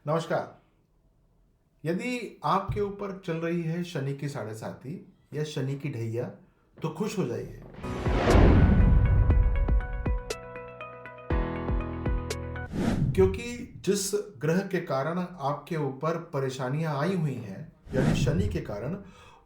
नमस्कार। यदि आपके ऊपर चल रही है शनि की साढ़े साती या शनि की ढैया, तो खुश हो जाइए, क्योंकि जिस ग्रह के कारण आपके ऊपर परेशानियां आई हुई हैं, यानी शनि के कारण,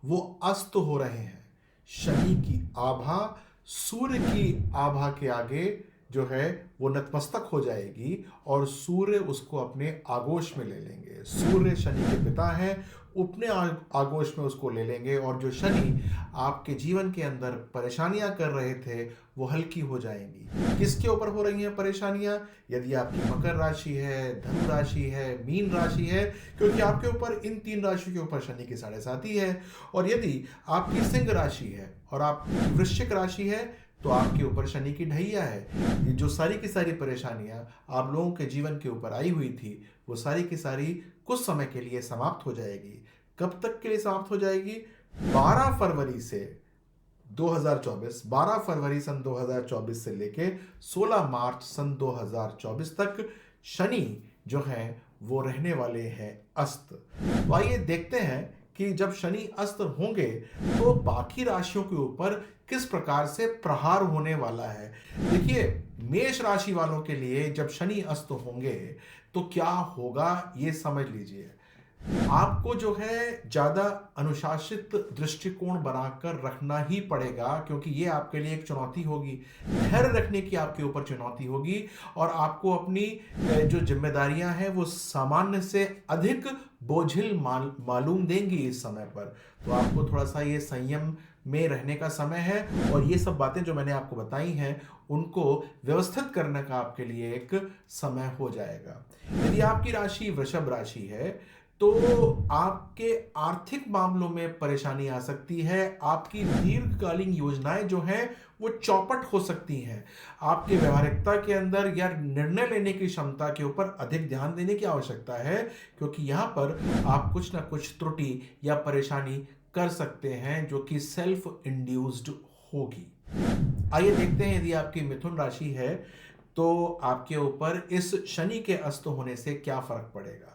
वो अस्त हो रहे हैं। शनि की आभा सूर्य की आभा के आगे जो है वो नतमस्तक हो जाएगी और सूर्य उसको अपने आगोश में ले लेंगे। सूर्य शनि के पिता हैं, अपने आगोश में उसको ले लेंगे और जो शनि आपके जीवन के अंदर परेशानियां कर रहे थे वो हल्की हो जाएंगी। किसके ऊपर हो रही हैं परेशानियां? यदि आपकी मकर राशि है, धनु राशि है, मीन राशि है, क्योंकि आपके ऊपर इन तीन राशि के ऊपर शनि की साढ़े साती है। और यदि आपकी सिंह राशि है और आपकी वृश्चिक राशि है, तो आपके ऊपर शनि की ढैया है। ये जो सारी की सारी परेशानियां आप लोगों के जीवन के ऊपर आई हुई थी, वो सारी की सारी कुछ समय के लिए समाप्त हो जाएगी। कब तक के लिए समाप्त हो जाएगी? 12 फरवरी से 2024, 12 फरवरी सन 2024 से लेके 16 मार्च सन 2024 तक शनि जो है वो रहने वाले हैं अस्त। तो आइए देखते हैं कि जब शनि अस्त होंगे तो बाकी राशियों के ऊपर किस प्रकार से प्रहार होने वाला है। देखिए, मेष राशि वालों के लिए जब शनि अस्त होंगे तो क्या होगा ये समझ लीजिए। आपको जो है ज्यादा अनुशासित दृष्टिकोण बनाकर रखना ही पड़ेगा, क्योंकि ये आपके लिए एक चुनौती होगी। धैर्य रखने की आपके ऊपर चुनौती होगी और आपको अपनी जो जिम्मेदारियां हैं वो सामान्य से अधिक बोझिल मालूम देंगी इस समय पर। तो आपको थोड़ा सा ये संयम में रहने का समय है और ये सब बातें जो मैंने आपको बताई हैं उनको व्यवस्थित करने का आपके लिए एक समय हो जाएगा। यदि आपकी राशि वृषभ राशि है तो आपके आर्थिक मामलों में परेशानी आ सकती है। आपकी दीर्घकालीन योजनाएं जो हैं वो चौपट हो सकती हैं। आपके व्यवहारिकता के अंदर या निर्णय लेने की क्षमता के ऊपर अधिक ध्यान देने की आवश्यकता है, क्योंकि यहाँ पर आप कुछ ना कुछ त्रुटि या परेशानी कर सकते हैं जो कि सेल्फ इंड्यूस्ड होगी। आइए देखते हैं यदि आपकी मिथुन राशि है तो आपके ऊपर इस शनि के अस्त होने से क्या फर्क पड़ेगा।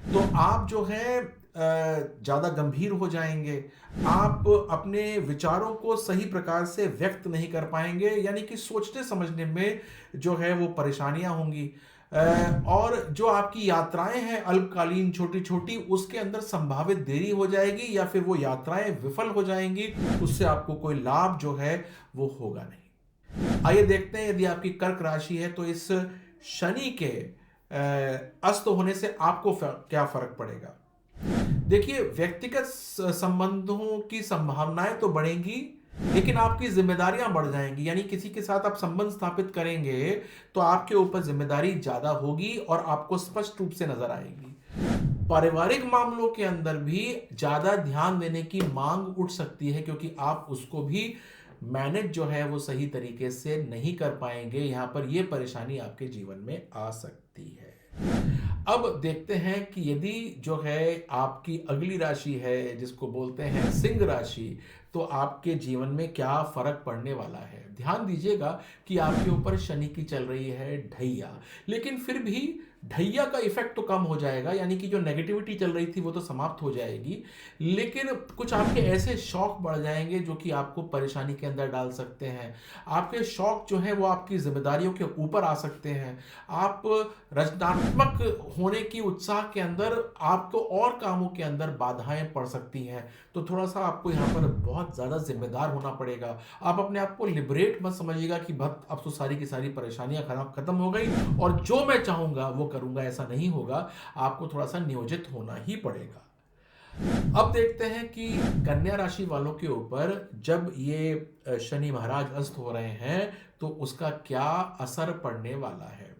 तो आप जो है ज्यादा गंभीर हो जाएंगे। आप अपने विचारों को सही प्रकार से व्यक्त नहीं कर पाएंगे, यानी कि सोचने समझने में जो है वो परेशानियां होंगी। और जो आपकी यात्राएं हैं अल्पकालीन छोटी छोटी, उसके अंदर संभावित देरी हो जाएगी या फिर वो यात्राएं विफल हो जाएंगी। उससे आपको कोई लाभ जो है वो होगा नहीं। आइए देखते हैं यदि आपकी कर्क राशि है तो इस शनि के अस्त होने से आपको क्या फर्क पड़ेगा। देखिए, व्यक्तिगत संबंधों की संभावनाएं तो बढ़ेंगी, लेकिन आपकी जिम्मेदारियां बढ़ जाएंगी। यानी किसी के साथ आप संबंध स्थापित करेंगे तो आपके ऊपर जिम्मेदारी ज्यादा होगी और आपको स्पष्ट रूप से नजर आएगी। पारिवारिक मामलों के अंदर भी ज्यादा ध्यान देने की मांग उठ सकती है, क्योंकि आप उसको भी मैनेज जो है वो सही तरीके से नहीं कर पाएंगे। यहां पर यह परेशानी आपके जीवन में आ सकती है। अब देखते हैं कि यदि जो है आपकी अगली राशि है जिसको बोलते हैं सिंह राशि, तो आपके जीवन में क्या फर्क पड़ने वाला है। ध्यान दीजिएगा कि आपके ऊपर शनि की चल रही है ढैया, लेकिन फिर भी ढैया का इफेक्ट तो कम हो जाएगा, यानी कि जो नेगेटिविटी चल रही थी वो तो समाप्त हो जाएगी, लेकिन कुछ आपके ऐसे शौक बढ़ जाएंगे जो कि आपको परेशानी के अंदर डाल सकते हैं। आपके शौक जो है वो आपकी जिम्मेदारियों के ऊपर आ सकते हैं। आप रचनात्मक होने की उत्साह के अंदर आपको और कामों के अंदर बाधाएं पड़ सकती हैं। तो थोड़ा सा आपको यहाँ पर बहुत ज़्यादा जिम्मेदार होना पड़ेगा। आप अपने आप को लिबरेट मत समझिएगा कि बस अब तो सारी की सारी परेशानियां खत्म हो गई और जो मैं चाहूंगा वो करूंगा, ऐसा नहीं होगा। आपको थोड़ा सा नियोजित होना ही पड़ेगा। अब देखते हैं कि कन्या राशि वालों के ऊपर जब ये शनि महाराज अस्त हो रहे हैं तो उसका क्या असर पड़ने वाला है।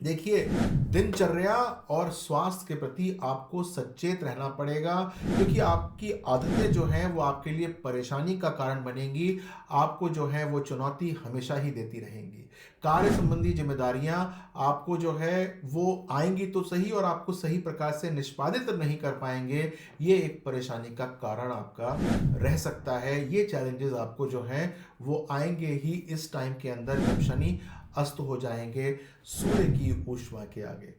देखिए, दिनचर्या और स्वास्थ्य के प्रति आपको सचेत रहना पड़ेगा, क्योंकि आपकी आदतें जो हैं वो आपके लिए परेशानी का कारण बनेंगी। आपको जो है वो चुनौती हमेशा ही देती रहेंगी। कार्य संबंधी जिम्मेदारियां आपको जो है वो आएंगी तो सही, और आपको सही प्रकार से निष्पादित नहीं कर पाएंगे। ये एक परेशानी का कारण आपका रह सकता है। ये चैलेंजेस आपको जो हैं वो आएंगे ही इस टाइम के अंदर जब शनि अस्त हो जाएंगे सूर्य की ऊष्मा के आगे।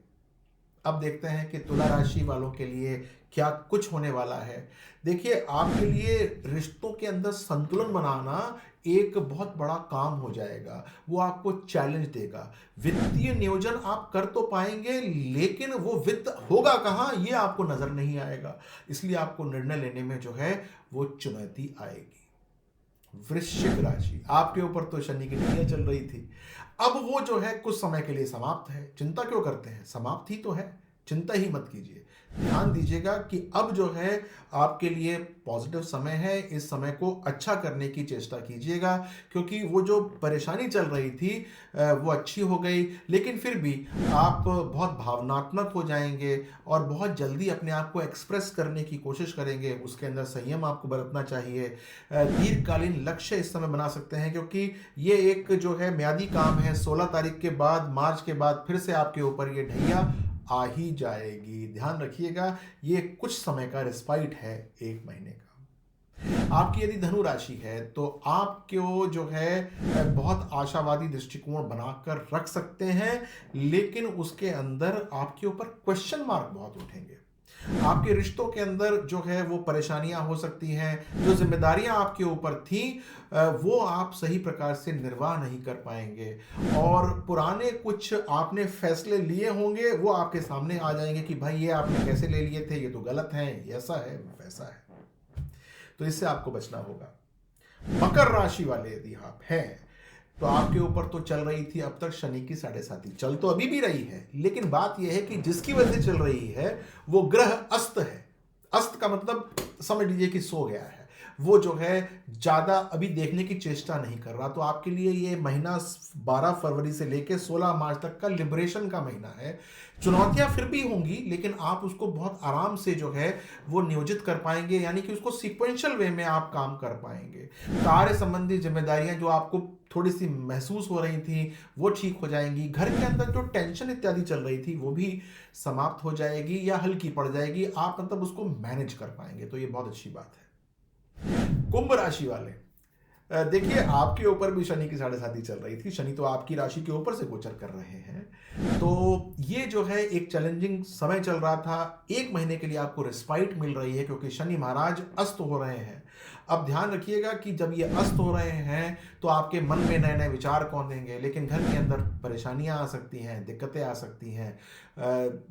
अब देखते हैं कि तुला राशि वालों के लिए क्या कुछ होने वाला है। देखिए, आपके लिए रिश्तों के अंदर संतुलन बनाना एक बहुत बड़ा काम हो जाएगा। वो आपको चैलेंज देगा। वित्तीय नियोजन आप कर तो पाएंगे, लेकिन वो वित्त होगा कहाँ, ये आपको नजर नहीं आएगा। इसलिए आपको निर्णय लेने में जो है वो चुनौती आएगी। वृश्चिक राशि, आपके ऊपर तो शनि की ढैया चल रही थी, अब वो जो है कुछ समय के लिए समाप्त है। चिंता क्यों करते हैं, समाप्त ही तो है, चिंता ही मत कीजिए। ध्यान दीजिएगा कि अब जो है आपके लिए पॉजिटिव समय है। इस समय को अच्छा करने की चेष्टा कीजिएगा, क्योंकि वो जो परेशानी चल रही थी वो अच्छी हो गई, लेकिन फिर भी आप बहुत भावनात्मक हो जाएंगे और बहुत जल्दी अपने आप को एक्सप्रेस करने की कोशिश करेंगे। उसके अंदर संयम आपको बरतना चाहिए। दीर्घकालीन लक्ष्य इस समय बना सकते हैं, क्योंकि ये एक जो है म्यादी काम है। 16 तारीख के बाद, मार्च के बाद फिर से आपके ऊपर ये ढैया आ ही जाएगी। ध्यान रखिएगा, ये कुछ समय का रिस्पाइट है, 1 महीने का। आपकी यदि धनु राशि है तो आपको जो है बहुत आशावादी दृष्टिकोण बनाकर रख सकते हैं, लेकिन उसके अंदर आपके ऊपर क्वेश्चन मार्क बहुत उठेंगे। आपके रिश्तों के अंदर जो है वो परेशानियां हो सकती हैं। जो जिम्मेदारियां आपके ऊपर थी वो आप सही प्रकार से निर्वाह नहीं कर पाएंगे, और पुराने कुछ आपने फैसले लिए होंगे वो आपके सामने आ जाएंगे कि भाई ये आपने कैसे ले लिए थे, ये तो गलत है, ऐसा है वैसा है। तो इससे आपको बचना होगा। मकर राशि वाले यदि आप हैं तो आपके ऊपर तो चल रही थी अब तक शनि की 7.5, चल तो अभी भी रही है, लेकिन बात यह है कि जिसकी वजह से चल रही है वो ग्रह अस्त है। अस्त का मतलब समझ लीजिए कि सो गया है। वो जो है ज्यादा अभी देखने की चेष्टा नहीं कर रहा। तो आपके लिए ये महीना 12 फरवरी से लेकर 16 मार्च तक का लिबरेशन का महीना है। चुनौतियां फिर भी होंगी, लेकिन आप उसको बहुत आराम से जो है वो नियोजित कर पाएंगे, यानी कि उसको सीक्वेंशियल वे में आप काम कर पाएंगे। कार्य संबंधी जिम्मेदारियां जो आपको थोड़ी सी महसूस हो रही थी वो ठीक हो जाएंगी। घर के अंदर जो टेंशन इत्यादि चल रही थी वो भी समाप्त हो जाएगी या हल्की पड़ जाएगी। आप मतलब उसको मैनेज कर पाएंगे, तो ये बहुत अच्छी बात है। कुंभ राशि वाले, देखिए आपके ऊपर भी शनि की 7.5 चल रही थी। शनि तो आपकी राशि के ऊपर से गोचर कर रहे हैं, तो ये जो है एक चैलेंजिंग समय चल रहा था। 1 महीने के लिए आपको रिस्पाइट मिल रही है, क्योंकि शनि महाराज अस्त हो रहे हैं। अब ध्यान रखिएगा कि जब ये अस्त हो रहे हैं तो आपके मन में नए नए विचार कौन देंगे, लेकिन घर के अंदर परेशानियां आ सकती हैं, दिक्कतें आ सकती हैं,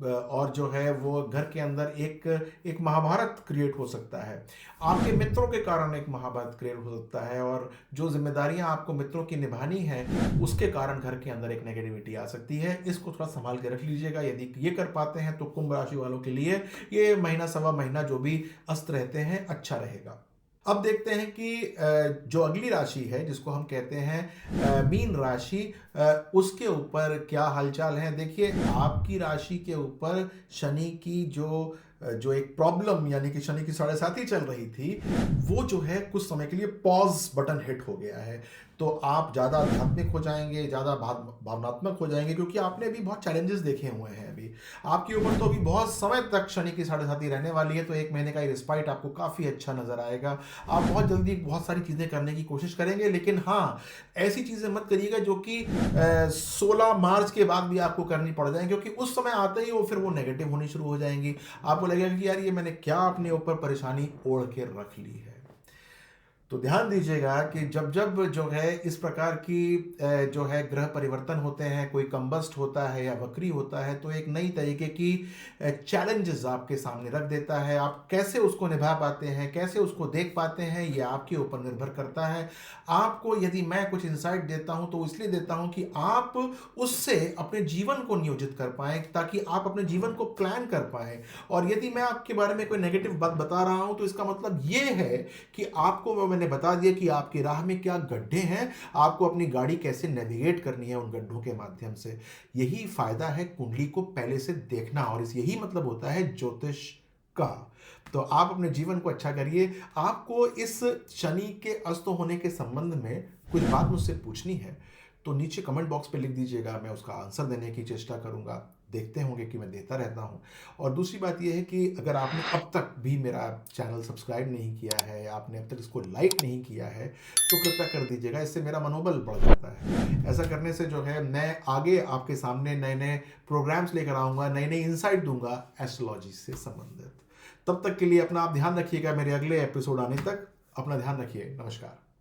और जो है वो घर के अंदर एक महाभारत क्रिएट हो सकता है। आपके मित्रों के कारण एक महाभारत क्रिएट हो सकता है, और जो जिम्मेदारियां आपको मित्रों की निभानी है उसके कारण घर के अंदर एक नेगेटिविटी आ सकती है। इसको थोड़ा संभाल के रख लीजिएगा। यदि ये कर पाते हैं तो कुंभ राशि वालों के लिए ये महीना सवा महीना जो भी अस्त रहते हैं अच्छा रहेगा। अब देखते हैं कि जो अगली राशि है जिसको हम कहते हैं मीन राशि, उसके ऊपर क्या हालचाल है। देखिए, आपकी राशि के ऊपर शनि की जो एक प्रॉब्लम, यानी कि शनि की 7.5 चल रही थी, वो जो है कुछ समय के लिए पॉज बटन हिट हो गया है। तो आप ज़्यादा आध्यात्मिक हो जाएंगे, ज़्यादा भावनात्मक हो जाएंगे, क्योंकि आपने अभी बहुत चैलेंजेस देखे हुए हैं। अभी आपके ऊपर तो अभी बहुत समय तक शनि की 7.5 रहने वाली है, तो 1 महीने का रिस्पाइट आपको काफ़ी अच्छा नजर आएगा। आप बहुत जल्दी बहुत सारी चीज़ें करने की कोशिश करेंगे, लेकिन हाँ, ऐसी चीज़ें मत करिएगा जो कि 16 मार्च के बाद भी आपको करनी पड़ जाए, क्योंकि उस समय आते ही वो फिर वो नेगेटिव होनी शुरू हो जाएंगी। आपको लगेगा कि यार ये मैंने क्या अपने ऊपर परेशानी ओढ़ के रख ली है। तो ध्यान दीजिएगा कि जब जब जो है इस प्रकार की जो है ग्रह परिवर्तन होते हैं, कोई कंबस्ट होता है या वक्री होता है, तो एक नई तरीके की चैलेंजेस आपके सामने रख देता है। आप कैसे उसको निभा पाते हैं, कैसे उसको देख पाते हैं, ये आपके ऊपर निर्भर करता है। आपको यदि मैं कुछ इंसाइट देता हूं तो इसलिए देता हूं कि आप उससे अपने जीवन को नियोजित कर पाएं, ताकि आप अपने जीवन को प्लान कर पाएं। और यदि मैं आपके बारे में कोई नेगेटिव बात बता रहा हूं तो इसका मतलब ये है कि आपको मैंने बता दिया कि आपकी राह में क्या गड्ढे हैं, आपको अपनी गाड़ी कैसे नेविगेट करनी है उन गड्ढों के माध्यम से। यही फायदा है कुंडली को पहले से देखना, और इस यही मतलब होता है ज्योतिष का। तो आप अपने जीवन को अच्छा करिए। आपको इस शनि के अस्त होने के संबंध में कुछ बात मुझसे पूछनी है तो नीचे कमेंट बॉक्स पे लिख दीजिएगा, मैं उसका आंसर देने की चेष्टा करूंगा। देखते होंगे कि मैं देता रहता हूँ। और दूसरी बात ये है कि अगर आपने अब तक भी मेरा चैनल सब्सक्राइब नहीं किया है, आपने अब तक इसको लाइक नहीं किया है, तो कृपया कर दीजिएगा, इससे मेरा मनोबल बढ़ जाता है। ऐसा करने से जो है मैं आगे आपके सामने नए नए प्रोग्राम्स लेकर आऊँगा, नई नई इंसाइट दूंगा एस्ट्रोलॉजी से संबंधित। तब तक के लिए अपना आप ध्यान रखिएगा, मेरे अगले एपिसोड आने तक अपना ध्यान रखिए। नमस्कार।